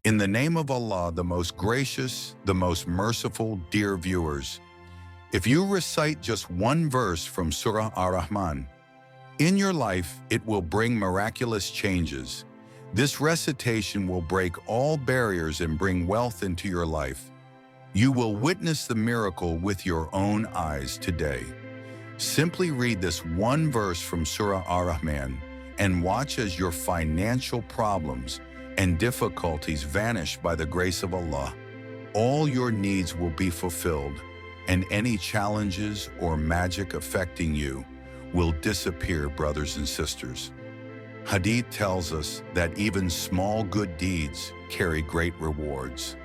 In the name of Allah, the most gracious, the most merciful, dear viewers, if you recite just one verse from Surah Ar-Rahman, in your life, it will bring miraculous changes. This recitation will break all barriers and bring wealth into your life. You will witness the miracle with your own eyes today. Simply read this one verse from Surah Ar-Rahman and watch as your financial problems and difficulties vanish by the grace of Allah. All your needs will be fulfilled, and any challenges or magic affecting you will disappear, brothers and sisters. Hadith tells us that even small good deeds carry great rewards.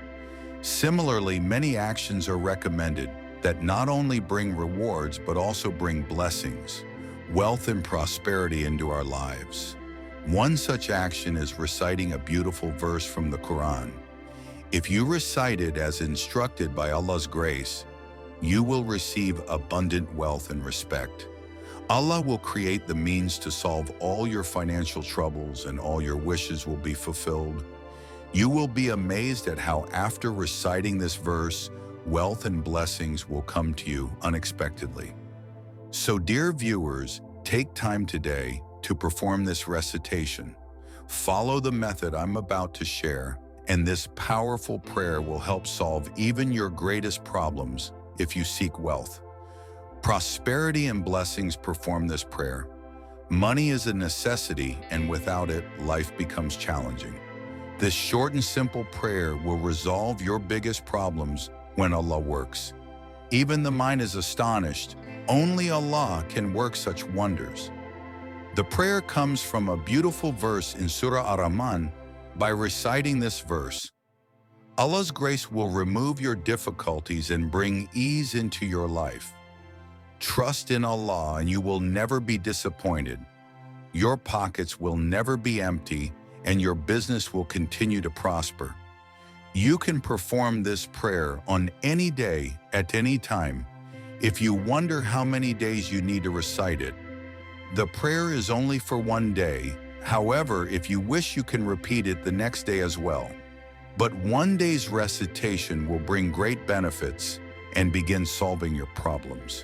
Similarly, many actions are recommended that not only bring rewards but also bring blessings, wealth and prosperity into our lives. One such action is reciting a beautiful verse from the Quran. If you recite it as instructed by Allah's grace, you will receive abundant wealth and respect. Allah will create the means to solve all your financial troubles and all your wishes will be fulfilled. You will be amazed at how after reciting this verse, wealth and blessings will come to you unexpectedly. So dear viewers, take time today to perform this recitation. Follow the method I'm about to share, and this powerful prayer will help solve even your greatest problems if you seek wealth. Prosperity and blessings perform this prayer. Money is a necessity, and without it, life becomes challenging. This short and simple prayer will resolve your biggest problems when Allah works. Even the mind is astonished. Only Allah can work such wonders. The prayer comes from a beautiful verse in Surah Ar-Rahman. By reciting this verse, Allah's grace will remove your difficulties and bring ease into your life. Trust in Allah and you will never be disappointed. Your pockets will never be empty and your business will continue to prosper. You can perform this prayer on any day, at any time. If you wonder how many days you need to recite it, the prayer is only for one day. However, if you wish, you can repeat it the next day as well. But one day's recitation will bring great benefits and begin solving your problems.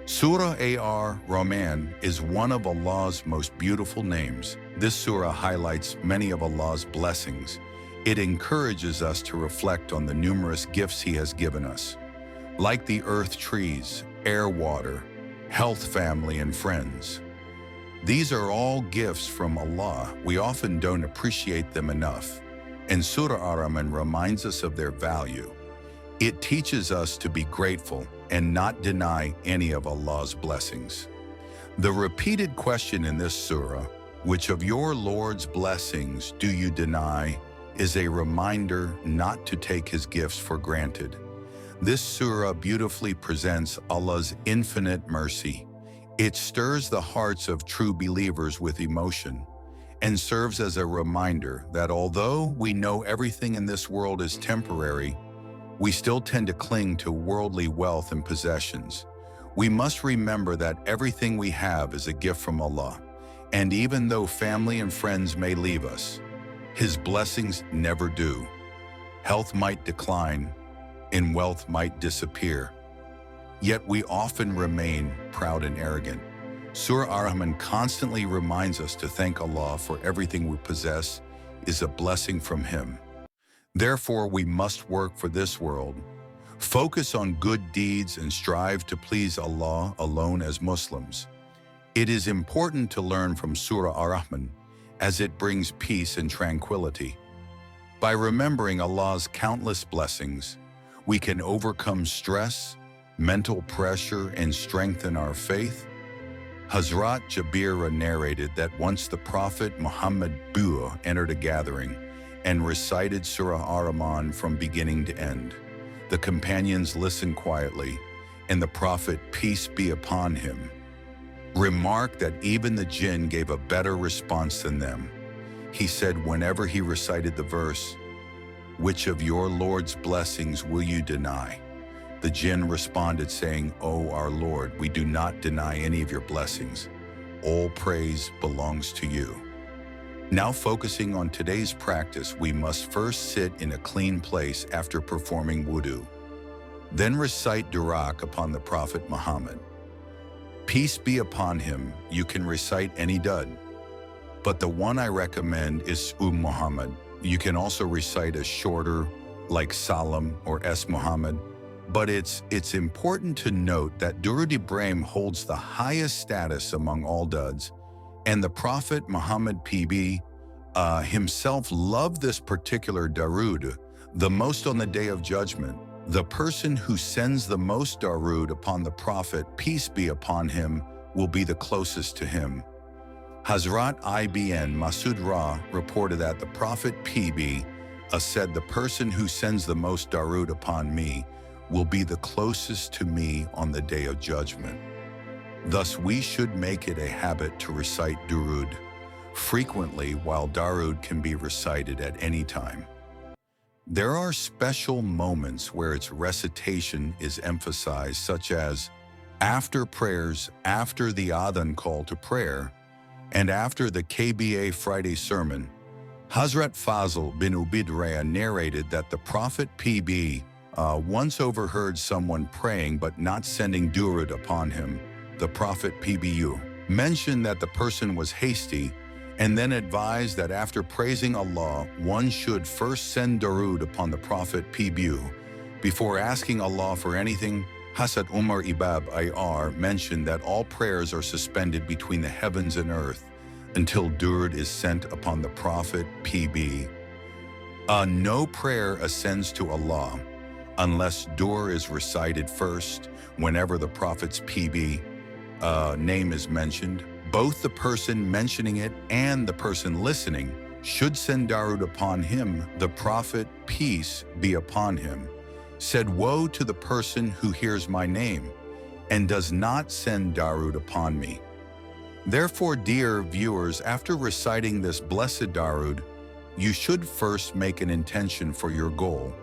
Surah Ar-Rahman is one of Allah's most beautiful names. This surah highlights many of Allah's blessings. It encourages us to reflect on the numerous gifts He has given us, like the earth, trees, air, water, health, family, and friends. These are all gifts from Allah. We often don't appreciate them enough, and Surah Ar-Rahman reminds us of their value. It teaches us to be grateful and not deny any of Allah's blessings. The repeated question in this surah, which of your Lord's blessings do you deny, is a reminder not to take His gifts for granted. This surah beautifully presents Allah's infinite mercy. It stirs the hearts of true believers with emotion and serves as a reminder that although we know everything in this world is temporary, we still tend to cling to worldly wealth and possessions. We must remember that everything we have is a gift from Allah, and even though family and friends may leave us, His blessings never do. Health might decline, and wealth might disappear. Yet we often remain proud and arrogant. Surah Ar-Rahman constantly reminds us to thank Allah for everything we possess is a blessing from Him. Therefore, we must work for this world, focus on good deeds, and strive to please Allah alone as Muslims. It is important to learn from Surah Ar-Rahman as it brings peace and tranquility. By remembering Allah's countless blessings, we can overcome stress, mental pressure, and strengthen our faith. Hazrat Jabir narrated that once the Prophet Muhammad entered a gathering and recited Surah Ar-Rahman from beginning to end. The companions listened quietly, and the Prophet, peace be upon him, remarked that even the jinn gave a better response than them. He said whenever he recited the verse, "Which of your Lord's blessings will you deny?" The jinn responded saying, "O our Lord, we do not deny any of your blessings. All praise belongs to you." Now focusing on today's practice, we must first sit in a clean place after performing wudu. Then recite durak upon the Prophet Muhammad. Peace be upon him. You can recite any dud, but the one I recommend is Muhammad. You can also recite a shorter, like Salam or S. Muhammad, but it's important to note that Durud Ibrahim holds the highest status among all duds, and the Prophet Muhammad PB himself loved this particular darud the most on the Day of Judgment. The person who sends the most darud upon the Prophet, peace be upon him, will be the closest to him. Hazrat Ibn Masud Ra reported that the Prophet PB said, the person who sends the most darud upon me will be the closest to me on the Day of Judgment. Thus, we should make it a habit to recite durud frequently, while darud can be recited at any time. There are special moments where its recitation is emphasized, such as after prayers, after the adhan call to prayer, and after the KBA Friday sermon. Hazrat Fazl bin Ubaid Raya narrated that the Prophet PB once overheard someone praying but not sending durud upon him. The Prophet PBU mentioned that the person was hasty and then advised that after praising Allah, one should first send darud upon the Prophet PBU before asking Allah for anything. Hazrat Umar Ibab IR mentioned that all prayers are suspended between the heavens and earth until durud is sent upon the Prophet PB. No prayer ascends to Allah unless dur is recited first. Whenever the Prophet's PB name is mentioned, both the person mentioning it and the person listening should send darud upon him. The Prophet, peace be upon him, said, woe to the person who hears my name and does not send darud upon me. Therefore, dear viewers, after reciting this blessed darud, you should first make an intention for your goal.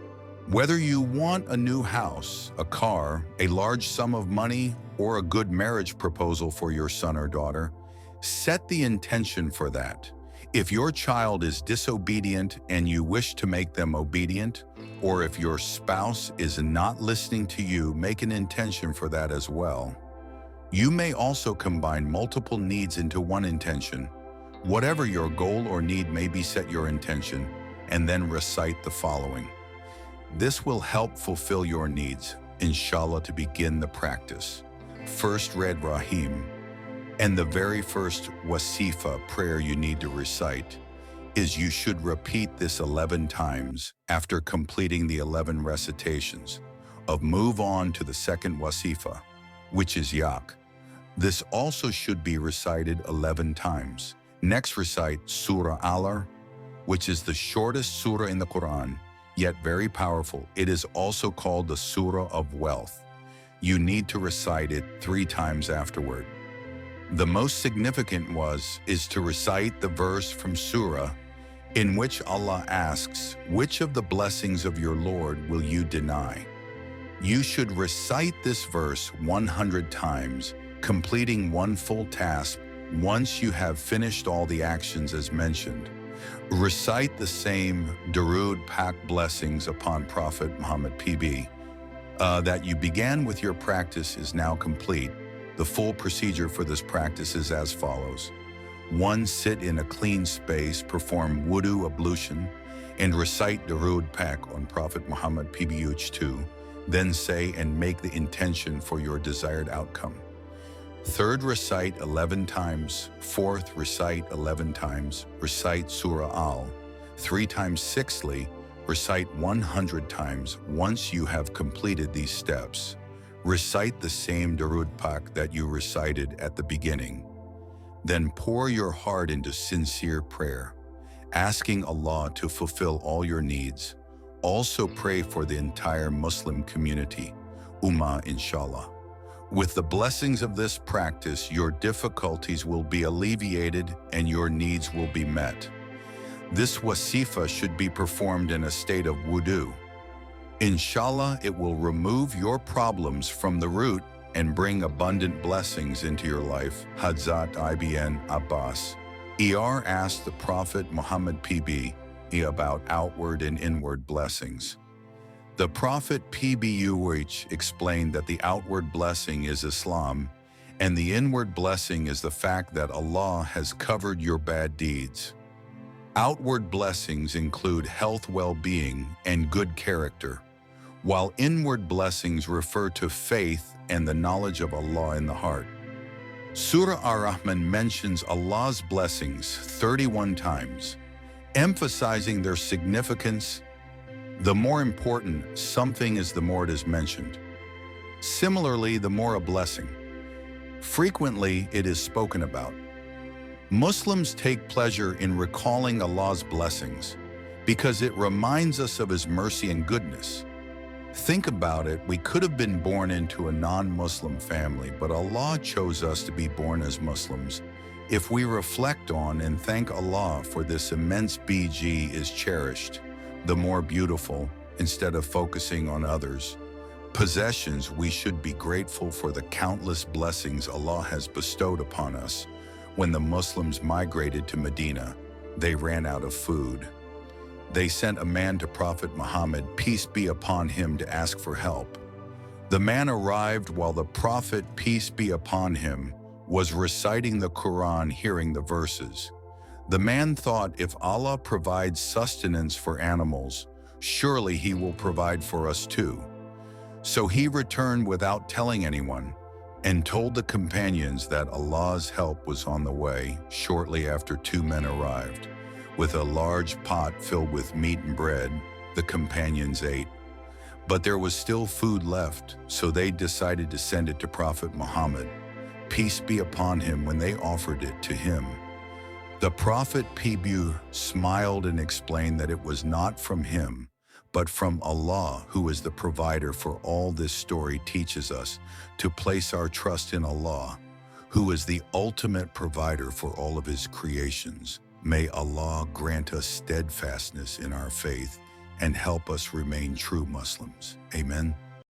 Whether you want a new house, a car, a large sum of money, or a good marriage proposal for your son or daughter, set the intention for that. If your child is disobedient and you wish to make them obedient, or if your spouse is not listening to you, make an intention for that as well. You may also combine multiple needs into one intention. Whatever your goal or need may be, set your intention and then recite the following. This will help fulfill your needs, inshallah. To begin the practice, first read Rahim, and the very first Wasifa prayer you need to recite is you should repeat this 11 times after completing the 11 recitations of move on to the second Wasifa, which is Yak. This also should be recited 11 times. Next, recite Surah Ar-Rahman, which is the shortest surah in the Quran, yet very powerful. It is also called the Surah of Wealth. You need to recite it 3 times afterward. The most significant is to recite the verse from Surah in which Allah asks, which of the blessings of your Lord will you deny? You should recite this verse 100 times, completing one full task once you have finished all the actions as mentioned. Recite the same Durud Pak blessings upon Prophet Muhammad PB that you began with. Your practice is now complete. The full procedure for this practice is as follows. 1. Sit in a clean space, perform wudu ablution, and recite Durud Pak on Prophet Muhammad PBH 2. Then say and make the intention for your desired outcome. 3rd, recite 11 times. 4th, recite 11 times. Recite Surah Al 3 times. 6thly, recite 100 times. Once you have completed these steps, recite the same Durud Pak that you recited at the beginning. Then pour your heart into sincere prayer, asking Allah to fulfill all your needs. Also pray for the entire Muslim community, Ummah, inshaAllah. With the blessings of this practice, your difficulties will be alleviated and your needs will be met. This Wasifa should be performed in a state of wudu. Inshallah, it will remove your problems from the root and bring abundant blessings into your life. Hazrat Ibn Abbas asked the Prophet Muhammad PB about outward and inward blessings. The Prophet PBUH explained that the outward blessing is Islam, and the inward blessing is the fact that Allah has covered your bad deeds. Outward blessings include health, well-being, and good character, while inward blessings refer to faith and the knowledge of Allah in the heart. Surah Ar-Rahman mentions Allah's blessings 31 times, emphasizing their significance. The more important something is, the more it is mentioned. Similarly, the more a blessing, frequently it is spoken about. Muslims take pleasure in recalling Allah's blessings because it reminds us of His mercy and goodness. Think about it, we could have been born into a non-Muslim family, but Allah chose us to be born as Muslims. If we reflect on and thank Allah for this immense BG is cherished, the more beautiful, instead of focusing on others' possessions, we should be grateful for the countless blessings Allah has bestowed upon us. When the Muslims migrated to Medina, they ran out of food. They sent a man to Prophet Muhammad, peace be upon him, to ask for help. The man arrived while the Prophet, peace be upon him, was reciting the Quran, hearing the verses. The man thought, if Allah provides sustenance for animals, surely He will provide for us too. So he returned without telling anyone and told the companions that Allah's help was on the way. Shortly after, two men arrived with a large pot filled with meat and bread. The companions ate, but there was still food left, so they decided to send it to Prophet Muhammad, peace be upon him. When they offered it to him, the Prophet PB smiled and explained that it was not from him, but from Allah, who is the provider for all. This story teaches us to place our trust in Allah, who is the ultimate provider for all of His creations. May Allah grant us steadfastness in our faith and help us remain true Muslims. Amen.